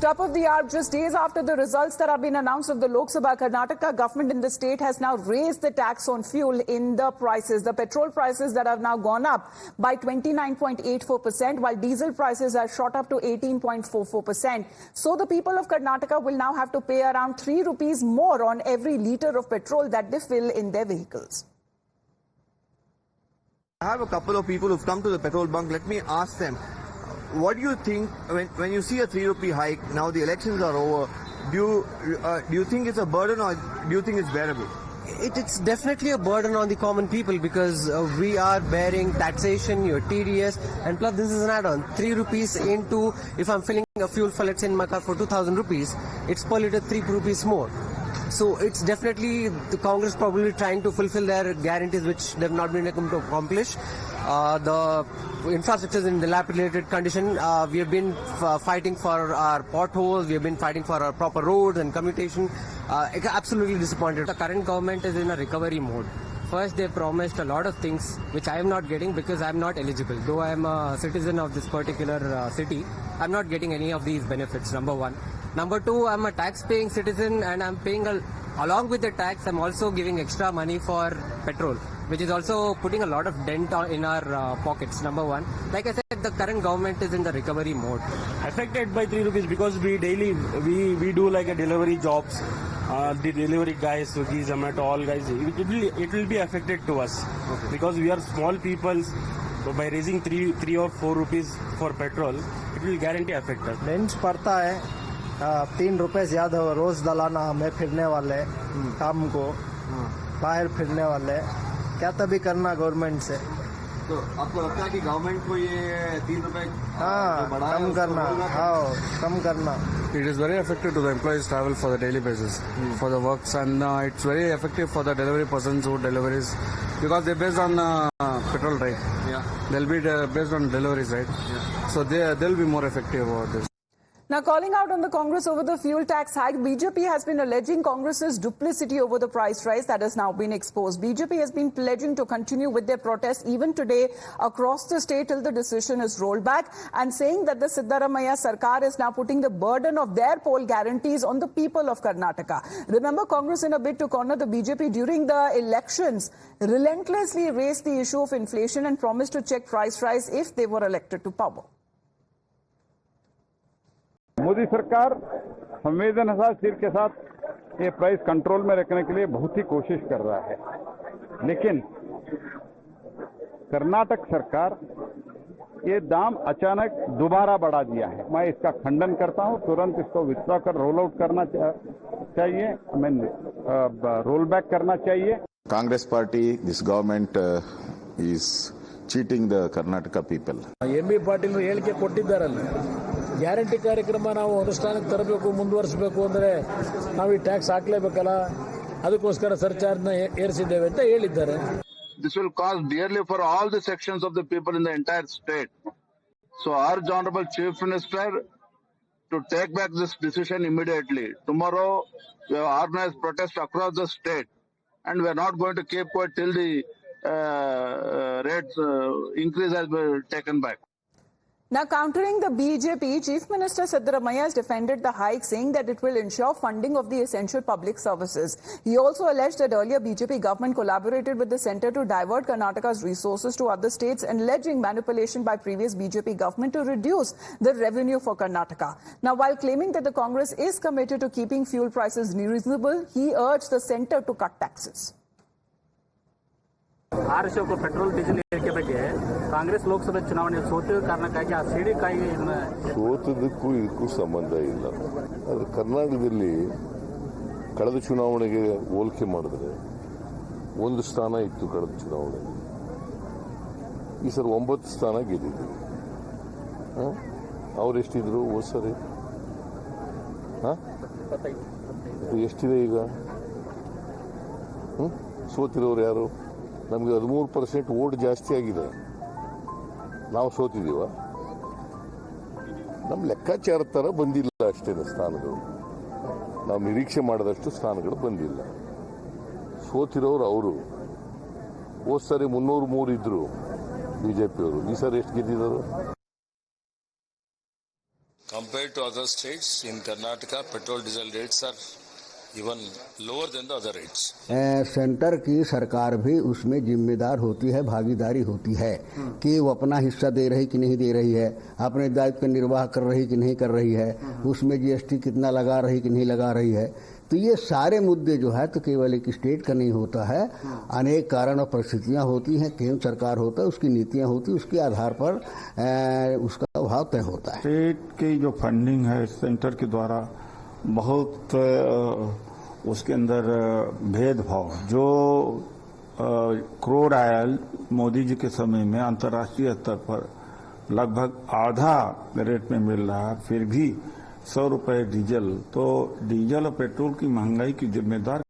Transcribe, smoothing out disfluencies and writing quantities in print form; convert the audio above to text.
Top of the hour, just days after the results that have been announced of the Lok Sabha, Karnataka government in the state has now raised the tax on fuel in the prices. The petrol prices that have now gone up by 29.84%, while diesel prices have shot up to 18.44%. So the people of Karnataka will now have to pay around 3 rupees more on every litre of petrol that they fill in their vehicles. I have a couple of people who've come to the petrol bunk. Let me ask them, what do you think when you see a 3 rupee hike, now the elections are over, do you think it's a burden or do you think it's bearable? It's definitely a burden on the common people because we are bearing taxation, your TDS, and plus this is an add-on. 3 rupees into, if I'm filling a fuel for, let's say in my car for 2,000 rupees, it's per litre 3 rupees more. So it's definitely the Congress probably trying to fulfill their guarantees which they've not been able to accomplish. The infrastructure is in dilapidated condition. We have been fighting for our potholes, we have been fighting for our proper roads and commutation. Absolutely disappointed. The current government is in a recovery mode. First, they promised a lot of things which I am not getting because I am not eligible. Though I am a citizen of this particular city, I am not getting any of these benefits, number one. Number two, I'm a tax-paying citizen and I'm paying, along with the tax, I'm also giving extra money for petrol, which is also putting a lot of dent in our pockets, number one. Like I said, the current government is in the recovery mode. Affected by 3 rupees because we do like a delivery jobs. The delivery guys, Swiggy, Zomato, all guys, it will be affected to us because we are small people. So by raising 3 or 4 rupees for petrol, it will guarantee affect us. Range पड़ता है 3 रुपए ज्यादा रोज दलाना हमें फिरने वाले काम को बाहर फिरने वाले क्या तभी करना गवर्नमेंट से तो आपको लगता है कि गवर्नमेंट को ये 3 रुपए कम करना कम करना It is very effective to the employees travel for the daily basis for the works, and it's very effective for the delivery persons who deliveries because they're based on petrol, right? Yeah. They'll be based on deliveries, right? Yeah. So they'll be more effective about this. Now, calling out on the Congress over the fuel tax hike, BJP has been alleging Congress's duplicity over the price rise that has now been exposed. BJP has been pledging to continue with their protests even today across the state till the decision is rolled back, and saying that the Siddaramaiah Sarkar is now putting the burden of their poll guarantees on the people of Karnataka. Remember, Congress, in a bid to corner the BJP during the elections, relentlessly raised the issue of inflation and promised to check price rise if they were elected to power. Modi सरकार संवेदनशील के साथ ये price control में रखने के लिए बहुत ही कोशिश कर रहा है, लेकिन कर्नाटक सरकार ये दाम अचानक दोबारा बढ़ा दिया है। मैं इसका खंडन करता हूं। तुरंत इसको विथड्रॉ कर रोल आउट करना चाहिए, रोल बैक करना चाहिए। Congress party, this government is cheating the Karnataka people. M B Patil ಹೇಳಿಕೆ ಕೊಟ್ಟಿದ್ದಾರಲ್ಲ, ಗ್ಯಾರಂಟಿ ಕಾರ್ಯಕ್ರಮ ನಾವು ಅನುಷ್ಠಾನಕ್ಕೆ ತರಬೇಕು, ಮುಂದುವರಿಸಬೇಕು ಅಂದ್ರೆ ನಾವು ಈ ಟ್ಯಾಕ್ಸ್ ಹಾಕಲೇಬೇಕಲ್ಲ, ಅದಕ್ಕೋಸ್ಕರ ಸರ್ಚಾರ್ಜ್ ನ ಏರಿಸಿದ್ದೇವೆ ಅಂತ ಹೇಳಿದ್ದಾರೆ. This will cost dearly for all the sections of the people in the entire state. So urge Honorable Chief Minister to take back this decision immediately. Tomorrow we have organized protests across the state, and we are not going to keep quiet till the rates increase has been taken back. Now, countering the BJP, Chief Minister Siddaramaiah has defended the hike, saying that it will ensure funding of the essential public services. He also alleged that earlier BJP government collaborated with the centre to divert Karnataka's resources to other states, and alleging manipulation by previous BJP government to reduce the revenue for Karnataka. Now, while claiming that the Congress is committed to keeping fuel prices reasonable, he urged the centre to cut taxes. RSO को petrol diesel ಏರಿಕೆ ಬಗ್ಗೆ ಕಾಂಗ್ರೆಸ್ ಲೋಕಸಭೆ ಚುನಾವಣೆ ಸೋತಿದ ಕಾರಣಕ್ಕಾಗಿ ಆ ಸಿಡಿಕಾಯಿ ಸೋತದಕ್ಕೂ ಇದಕ್ಕೂ ಸಂಬಂಧ ಇಲ್ಲ. ಆದರೆ ಕರ್ನಾಟಕದಲ್ಲಿ ಕಳೆದ ಚುನಾವಣೆಗೆ ಹೋಲಿಕೆ ಮಾಡಿದ್ರೆ 1 ಸ್ಥಾನ ಇತ್ತು ಕಳೆದ ಚುನಾವಣೆಯಲ್ಲಿ. ಈ ಸರಿ 9 ಸ್ಥಾನ ಗೆದ್ದಿದ್ರು. ಅವರೆಷ್ಟಿದ್ರು ಹೋದ ಸರಿ? ಎಷ್ಟಿದೆ ಈಗ? ಸೋತಿರೋರು ಯಾರು? ನಮಗೆ 13% ವೋಟ್ ಜಾಸ್ತಿ ಆಗಿದೆ. ನಾವು ಸೋತಿದ್ದೀವ? ನಮ್ಮ ಲೆಕ್ಕಾಚಾರ ತರ ಬಂದಿಲ್ಲ ಅಷ್ಟೇ ಸ್ಥಾನಗಳು. ನಾವು ನಿರೀಕ್ಷೆ ಮಾಡಿದಷ್ಟು ಸ್ಥಾನಗಳು ಬಂದಿಲ್ಲ. ಸೋತಿರೋರು ಅವರು. ಹೋದ ಸರಿ 303 ಇದ್ರು ಬಿಜೆಪಿಯವರು. ಈ ಸರಿ ಎಷ್ಟು ಗೆದ್ದಿದ್ದಾರೆ? Compared to other states, in Karnataka, petrol diesel rates are even lower than the other rates. Centre की सरकार भी उसमें जिम्मेदार होती है, भागीदारी होती है कि वो अपना हिस्सा दे रही कि नहीं दे रही है, अपने दायित्व का निर्वाह कर रही कि नहीं कर रही है, उसमें जीएसटी कितना लगा रही कि नहीं लगा रही है। तो ये सारे मुद्दे जो है तो केवल एक स्टेट का नहीं होता है, अनेक कारण और परिस्थितियां होती हैं, केंद्र सरकार होता है, उसकी नीतियां होती है, उसके आधार पर उसका भाव तय होता है। स्टेट की जो फंडिंग है सेंटर के द्वारा बहुत उसके अंदर भेदभाव, जो क्रूड ऑयल मोदी जी के समय में अंतर्राष्ट्रीय स्तर पर लगभग आधा रेट में मिल रहा है, फिर भी 100 रुपए डीजल, तो डीजल और पेट्रोल की महंगाई की जिम्मेदार